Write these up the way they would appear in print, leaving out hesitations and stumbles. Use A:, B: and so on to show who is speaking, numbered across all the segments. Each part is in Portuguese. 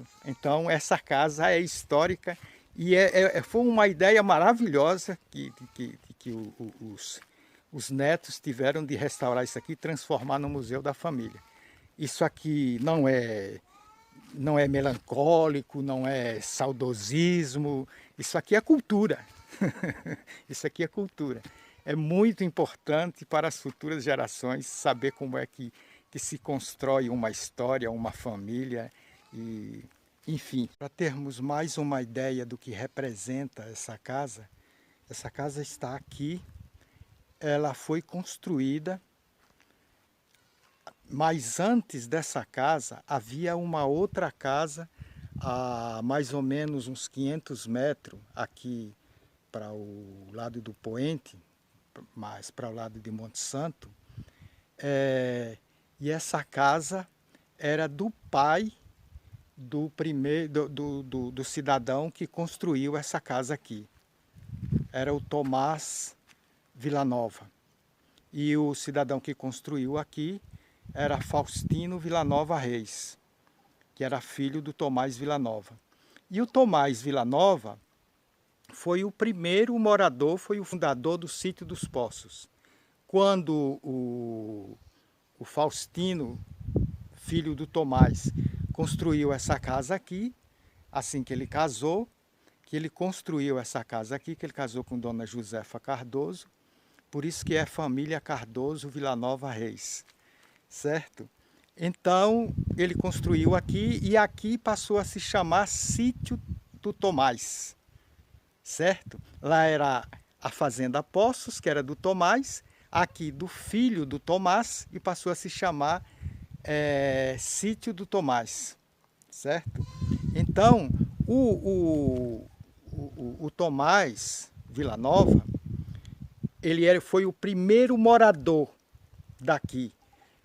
A: certo? Então essa casa é histórica e foi uma ideia maravilhosa que os netos tiveram de restaurar isso aqui e transformar no Museu da Família. Isso aqui não é melancólico, não é saudosismo, isso aqui é cultura. Isso aqui é cultura. É muito importante para as futuras gerações saber como é que se constrói uma história, uma família, e, enfim. Para termos mais uma ideia do que representa essa casa está aqui, ela foi construída, mas antes dessa casa havia uma outra casa a mais ou menos uns 500 metros aqui para o lado do Poente, mais para o lado de Monte Santo. E essa casa era do pai do cidadão que construiu essa casa aqui. Era o Tomás Villanova. E o cidadão que construiu aqui era Faustino Villanova Reis, que era filho do Tomás Villanova. E o Tomás Villanova foi o primeiro morador, foi o fundador do Sítio dos Poços. Quando o Faustino, filho do Tomás, construiu essa casa aqui, assim que ele casou, que ele construiu essa casa aqui, que ele casou com Dona Josefa Cardoso, por isso que é família Cardoso Villanova Reis, certo? Então, ele construiu aqui e aqui passou a se chamar Sítio do Tomás, certo? Lá era a Fazenda Poços, que era do Tomás, aqui do filho do Tomás, e passou a se chamar Sítio do Tomás, certo? Então, o Tomás Villanova, foi o primeiro morador daqui.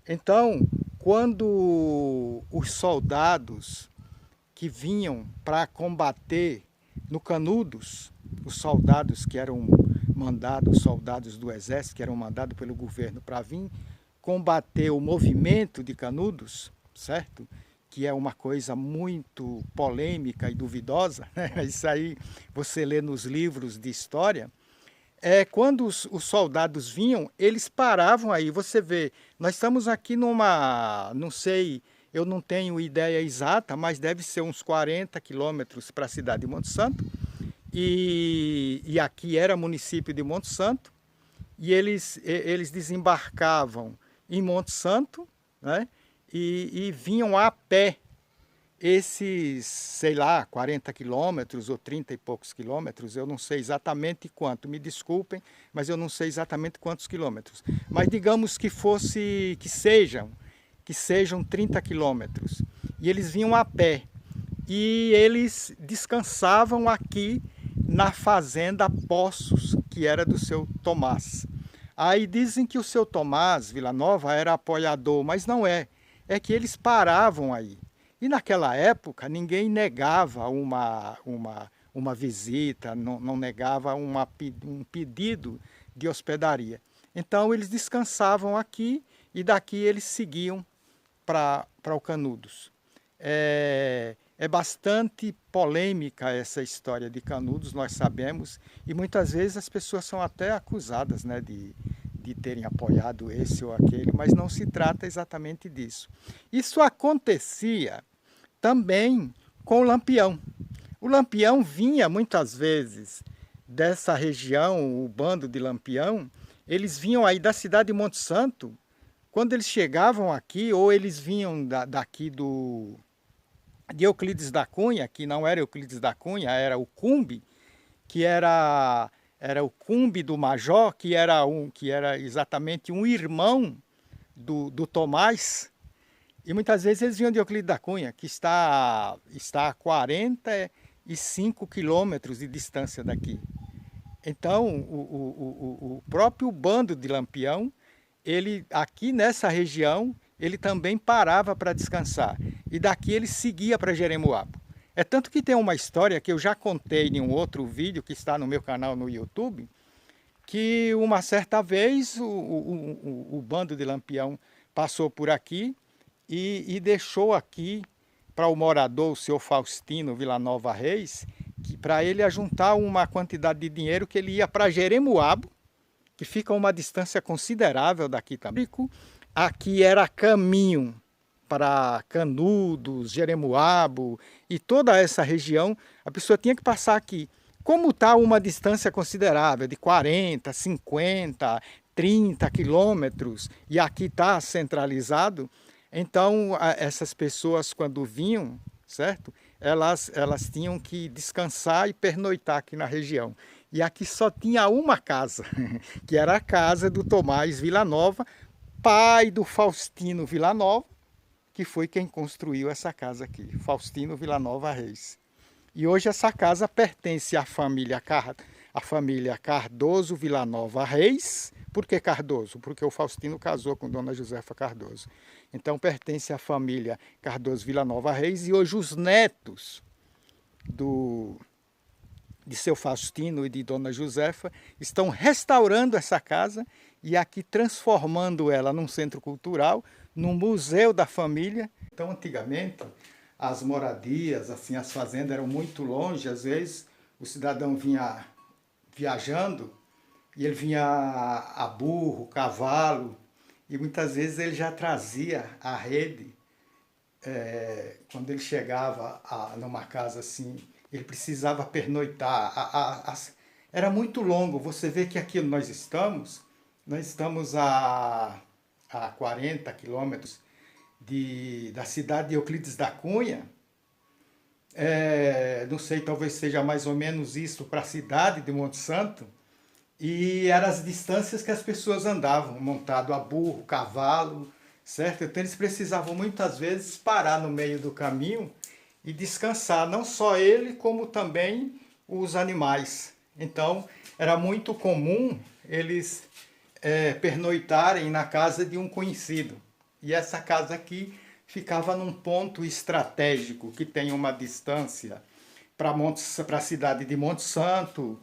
A: Então, quando os soldados que vinham para combater no Canudos, os soldados que eram mandados, soldados do exército que eram mandados pelo governo para vir combater o movimento de Canudos, certo? Que é uma coisa muito polêmica e duvidosa, né? Isso aí você lê nos livros de história. Quando os soldados vinham, eles paravam aí. Você vê, nós estamos aqui numa, não sei, eu não tenho ideia exata, mas deve ser uns 40 quilômetros para a cidade de Monte Santo. E aqui era município de Monte Santo. E eles desembarcavam em Monte Santo, né? E vinham a pé esses, sei lá, 40 quilômetros ou 30 e poucos quilômetros, eu não sei exatamente quanto, me desculpem, mas eu não sei exatamente quantos quilômetros. Mas digamos que sejam 30 quilômetros. E eles vinham a pé. E eles descansavam aqui na Fazenda Poços, que era do seu Tomás. Aí dizem que o seu Tomás Villanova era apoiador, mas não é. É que eles paravam aí. E naquela época ninguém negava uma visita, não negava um pedido de hospedaria. Então eles descansavam aqui e daqui eles seguiam para o Canudos. É bastante polêmica essa história de Canudos, nós sabemos, e muitas vezes as pessoas são até acusadas, né, de terem apoiado esse ou aquele, mas não se trata exatamente disso. Isso acontecia também com o Lampião. O Lampião vinha muitas vezes dessa região, o bando de Lampião, eles vinham aí da cidade de Monte Santo. Quando eles chegavam aqui, ou eles vinham daqui de Euclides da Cunha, que não era Euclides da Cunha, era o Cumbe, que era o Cumbe do Major, que era exatamente um irmão do Tomás. E muitas vezes eles vinham de Euclides da Cunha, que está a 45 quilômetros de distância daqui. Então, o próprio bando de Lampião, ele aqui nessa região, ele também parava para descansar. E daqui ele seguia para Jeremoabo. É tanto que tem uma história que eu já contei em um outro vídeo que está no meu canal no YouTube, que uma certa vez o bando de Lampião passou por aqui e deixou aqui para o morador, o senhor Faustino Villanova Reis, que para ele ajuntar uma quantidade de dinheiro que ele ia para Jeremoabo, que fica a uma distância considerável daqui também. Aqui era caminho para Canudos, Jeremoabo e toda essa região, a pessoa tinha que passar aqui. Como está uma distância considerável, de 40, 50, 30 quilômetros, e aqui está centralizado, então essas pessoas quando vinham, certo? Elas tinham que descansar e pernoitar aqui na região. E aqui só tinha uma casa, que era a casa do Tomás Villanova, pai do Faustino Villanova, que foi quem construiu essa casa aqui, Faustino Villanova Reis. E hoje essa casa pertence à família Cardoso Villanova Reis. Por que Cardoso? Porque o Faustino casou com Dona Josefa Cardoso. Então pertence à família Cardoso Villanova Reis, e hoje os netos de seu Faustino e de Dona Josefa estão restaurando essa casa e aqui transformando ela num centro cultural, num museu da família. Então antigamente as moradias, assim, as fazendas eram muito longe, às vezes o cidadão vinha viajando e ele vinha a burro, cavalo, e muitas vezes ele já trazia a rede. Quando ele chegava numa casa assim, ele precisava pernoitar. Era muito longo. Você vê que aqui nós estamos a 40 quilômetros da cidade de Euclides da Cunha. Não sei, talvez seja mais ou menos isso para a cidade de Monte Santo. E eram as distâncias que as pessoas andavam, montado a burro, cavalo, certo? Então eles precisavam muitas vezes parar no meio do caminho e descansar, não só ele, como também os animais. Então era muito comum eles pernoitarem na casa de um conhecido. E essa casa aqui ficava num ponto estratégico, que tem uma distância para a cidade de Monte Santo,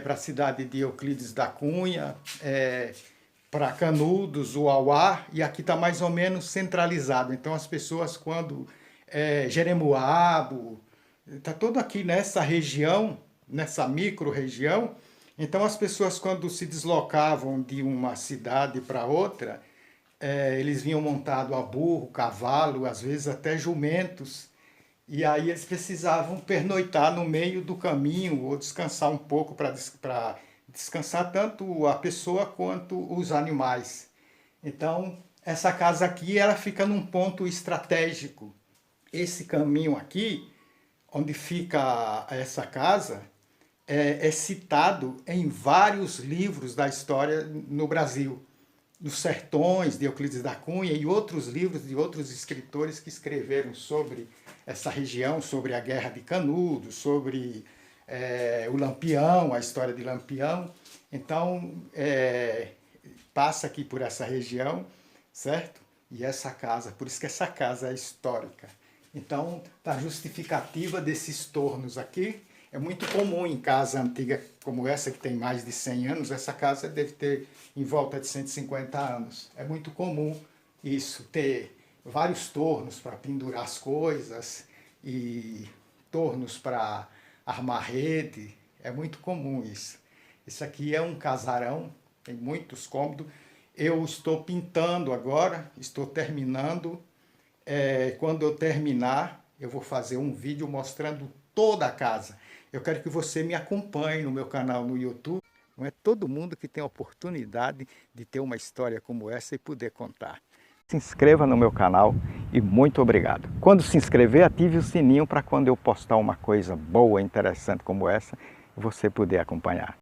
A: para a cidade de Euclides da Cunha, para Canudos, Uauá, e aqui está mais ou menos centralizado. Então as pessoas quando Jeremoabo, está todo aqui nessa região, nessa micro-região, então as pessoas quando se deslocavam de uma cidade para outra, eles vinham montado a burro, cavalo, às vezes até jumentos, e aí eles precisavam pernoitar no meio do caminho ou descansar um pouco para descansar tanto a pessoa quanto os animais. Então essa casa aqui ela fica num ponto estratégico. Esse caminho aqui, onde fica essa casa, é citado em vários livros da história no Brasil. Nos Sertões, de Euclides da Cunha, e outros livros de outros escritores que escreveram sobre essa região, sobre a Guerra de Canudos, sobre o Lampião, a história de Lampião. Então, passa aqui por essa região, certo? E essa casa, por isso que essa casa é histórica. Então, a justificativa desses tornos aqui é muito comum em casa antiga como essa, que tem mais de 100 anos. Essa casa deve ter em volta de 150 anos. É muito comum isso, ter vários tornos para pendurar as coisas e tornos para armar rede. É muito comum isso. Isso aqui é um casarão, tem muitos cômodos. Eu estou pintando agora, estou terminando. Quando eu terminar, eu vou fazer um vídeo mostrando toda a casa. Eu quero que você me acompanhe no meu canal no YouTube. Não é todo mundo que tem a oportunidade de ter uma história como essa e poder contar. Se inscreva no meu canal e muito obrigado. Quando se inscrever, ative o sininho para quando eu postar uma coisa boa, interessante como essa, você poder acompanhar.